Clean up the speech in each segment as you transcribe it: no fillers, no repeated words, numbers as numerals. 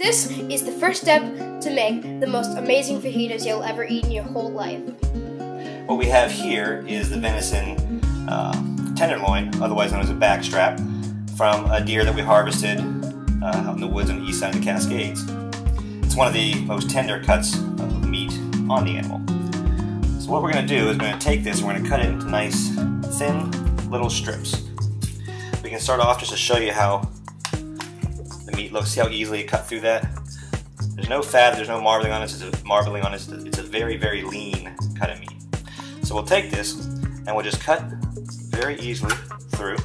This is the first step to make the most amazing fajitas you'll ever eat in your whole life. What we have here is the venison tenderloin, otherwise known as a backstrap, from a deer that we harvested out in the woods on the east side of the Cascades. It's one of the most tender cuts of meat on the animal. So what we're going to do is we're going to take this and we're going to cut it into nice, thin little strips. We can start off just to show you how the meat looks. See how easily it cut through that? There's no fat, there's no marbling on it. It's a very, very lean cut of meat. So we'll take this and we'll just cut very easily through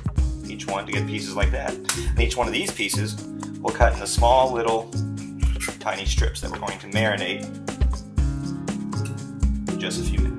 each one to get pieces like that. And each one of these pieces we'll cut into small little tiny strips that we're going to marinate in just a few minutes.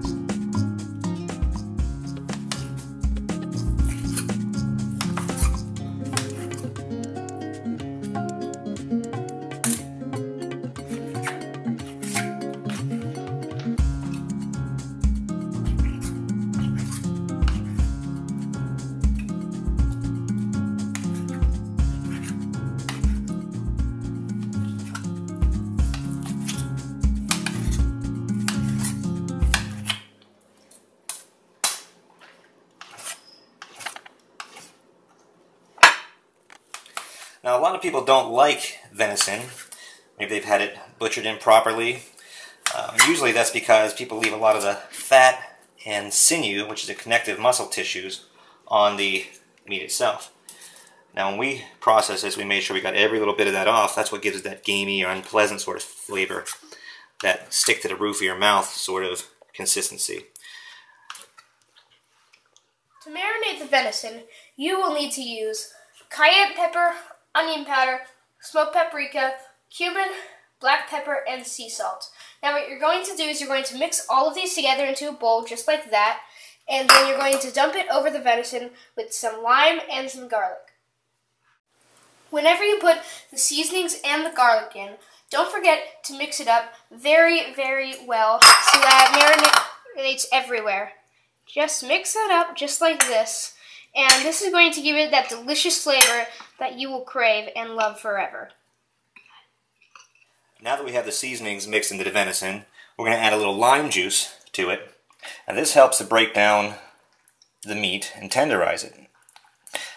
Now, a lot of people don't like venison. Maybe they've had it butchered improperly. Usually that's because people leave a lot of the fat and sinew, which is the connective muscle tissues, on the meat itself. Now, when we process this, we made sure we got every little bit of that off. That's what gives it that gamey or unpleasant sort of flavor, that stick to the roof of your mouth sort of consistency. To marinate the venison, you will need to use cayenne pepper, onion powder, smoked paprika, cumin, black pepper, and sea salt. Now what you're going to do is you're going to mix all of these together into a bowl just like that, and then you're going to dump it over the venison with some lime and some garlic. Whenever you put the seasonings and the garlic in, don't forget to mix it up very, very well so that it marinates everywhere. Just mix that up just like this. And this is going to give it that delicious flavor that you will crave and love forever. Now that we have the seasonings mixed into the venison, we're going to add a little lime juice to it. And this helps to break down the meat and tenderize it.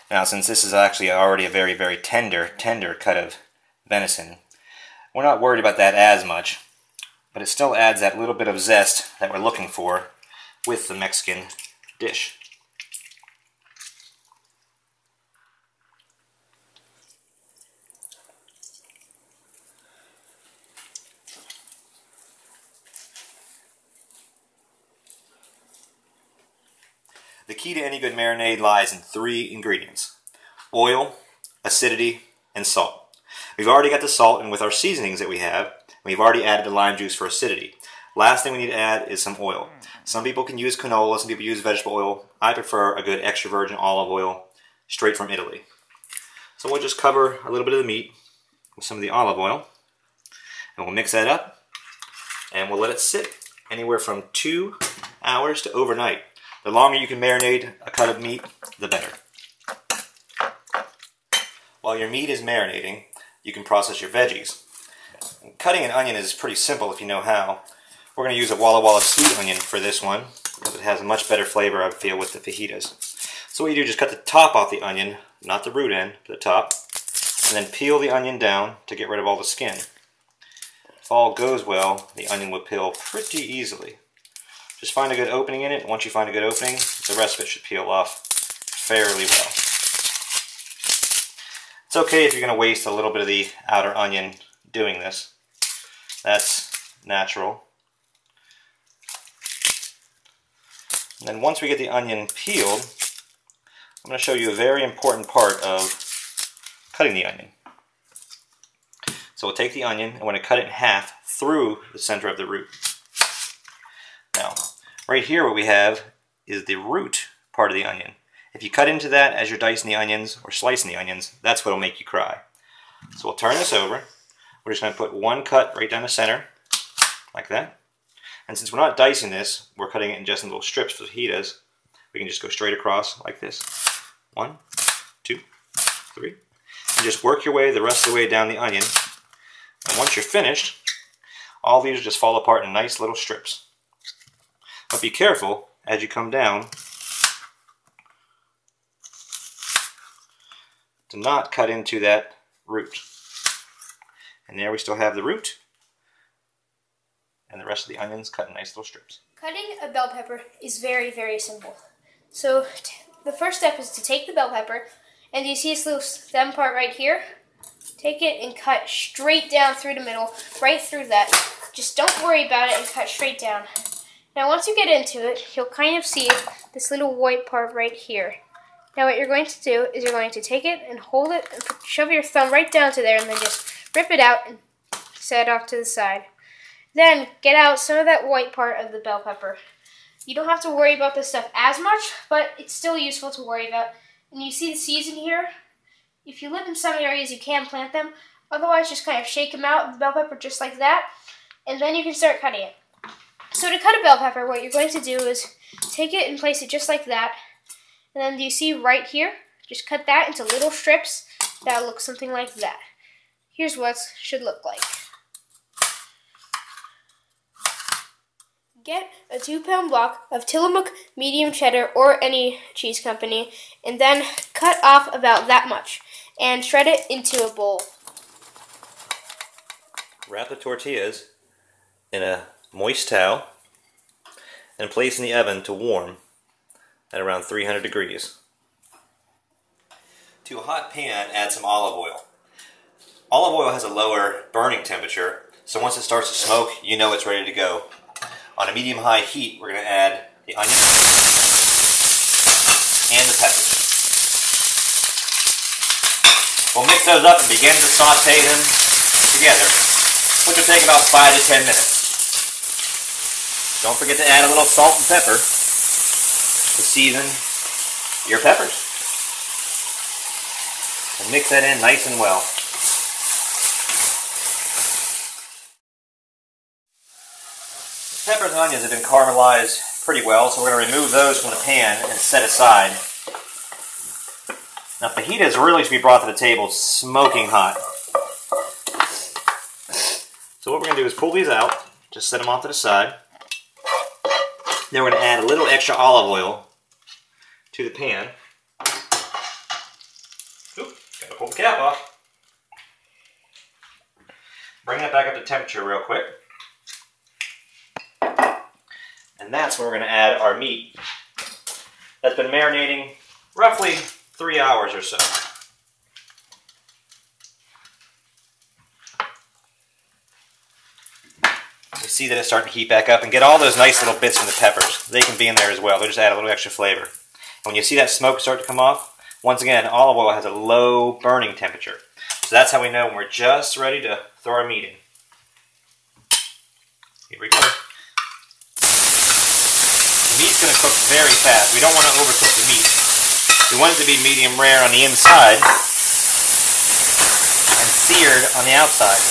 Now, since this is actually already a very, very tender cut of venison, we're not worried about that as much. But it still adds that little bit of zest that we're looking for with the Mexican dish. The key to any good marinade lies in 3 ingredients: oil, acidity, and salt. We've already got the salt, and with our seasonings that we have, we've already added the lime juice for acidity. Last thing we need to add is some oil. Some people can use canola, some people use vegetable oil. I prefer a good extra virgin olive oil straight from Italy. So we'll just cover a little bit of the meat with some of the olive oil, and we'll mix that up, and we'll let it sit anywhere from 2 hours to overnight. The longer you can marinate a cut of meat, the better. While your meat is marinating, you can process your veggies. Cutting an onion is pretty simple if you know how. We're going to use a Walla Walla sweet onion for this one, because it has a much better flavor, I feel, with the fajitas. So what you do is just cut the top off the onion, not the root end, but the top, and then peel the onion down to get rid of all the skin. If all goes well, the onion will peel pretty easily. Just find a good opening in it, and once you find a good opening, the rest of it should peel off fairly well. It's okay if you're going to waste a little bit of the outer onion doing this. That's natural. And then once we get the onion peeled, I'm going to show you a very important part of cutting the onion. So we'll take the onion and we're going to cut it in half through the center of the root. Now, right here what we have is the root part of the onion. If you cut into that as you're dicing the onions or slicing the onions, that's what will make you cry. So we'll turn this over. We're just going to put one cut right down the center, like that. And since we're not dicing this, we're cutting it in just in little strips for fajitas. We can just go straight across like this. 1, 2, 3. And just work your way the rest of the way down the onion And once you're finished, all these just fall apart in nice little strips. But be careful as you come down to not cut into that root. And there we still have the root and the rest of the onions cut in nice little strips. Cutting a bell pepper is very, very simple. So the first step is to take the bell pepper, and you see this little stem part right here? Take it and cut straight down through the middle, right through that. Just don't worry about it and cut straight down. Now once you get into it, you'll kind of see this little white part right here. Now what you're going to do is you're going to take it and hold it and shove your thumb right down to there and then just rip it out and set it off to the side. Then get out some of that white part of the bell pepper. You don't have to worry about this stuff as much, but it's still useful to worry about. And you see the seeds in here? If you live in some areas, you can plant them. Otherwise, just kind of shake them out, the bell pepper just like that, and then you can start cutting it. So to cut a bell pepper, what you're going to do is take it and place it just like that. And then do you see right here? Just cut that into little strips that look something like that. Here's what it should look like. Get a 2-pound block of Tillamook medium cheddar or any cheese company, and then cut off about that much and shred it into a bowl. Wrap the tortillas in a moist towel and place in the oven to warm at around 300 degrees. To a hot pan, add some olive oil. Olive oil has a lower burning temperature, so once it starts to smoke, you know it's ready to go. On a medium-high heat, we're going to add the onion and the peppers. We'll mix those up and begin to saute them together, which will take about 5 to 10 minutes. Don't forget to add a little salt and pepper to season your peppers. And mix that in nice and well. Peppers and onions have been caramelized pretty well, so we're going to remove those from the pan and set aside. Now fajitas really should be brought to the table smoking hot. So what we're going to do is pull these out, just set them off to the side. Then we're going to add a little extra olive oil to the pan. Oop, got to pull the cap off. Bring that back up to temperature real quick. And that's where we're going to add our meat that's been marinating roughly 3 hours or so. You see that it's starting to heat back up, and get all those nice little bits from the peppers. They can be in there as well. They'll just add a little extra flavor. And when you see that smoke start to come off, once again, olive oil has a low burning temperature. So that's how we know when we're just ready to throw our meat in. Here we go. The meat's going to cook very fast. We don't want to overcook the meat. We want it to be medium rare on the inside and seared on the outside.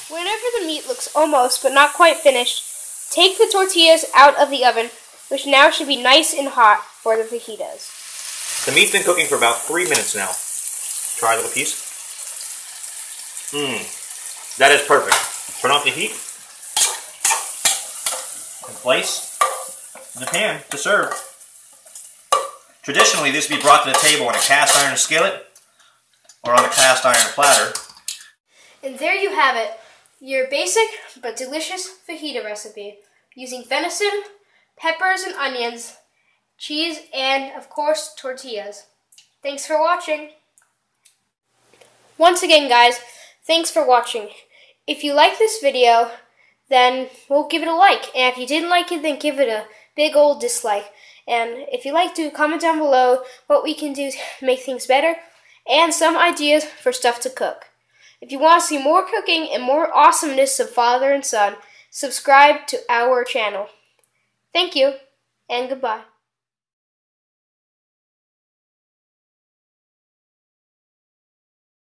Whenever the meat looks almost but not quite finished, take the tortillas out of the oven, which now should be nice and hot for the fajitas. The meat's been cooking for about 3 minutes now. Try a little piece. That is perfect. Turn off the heat and place in the pan to serve. Traditionally, this would be brought to the table in a cast iron skillet or on a cast iron platter. And there you have it, your basic but delicious fajita recipe, using venison, peppers and onions, cheese, and of course, tortillas. Thanks for watching. Once again, guys, thanks for watching. If you like this video, then we'll give it a like. And if you didn't like it, then give it a big old dislike. And if you like to, comment down below what we can do to make things better and some ideas for stuff to cook. If you want to see more cooking and more awesomeness of father and son, subscribe to our channel. Thank you, and goodbye.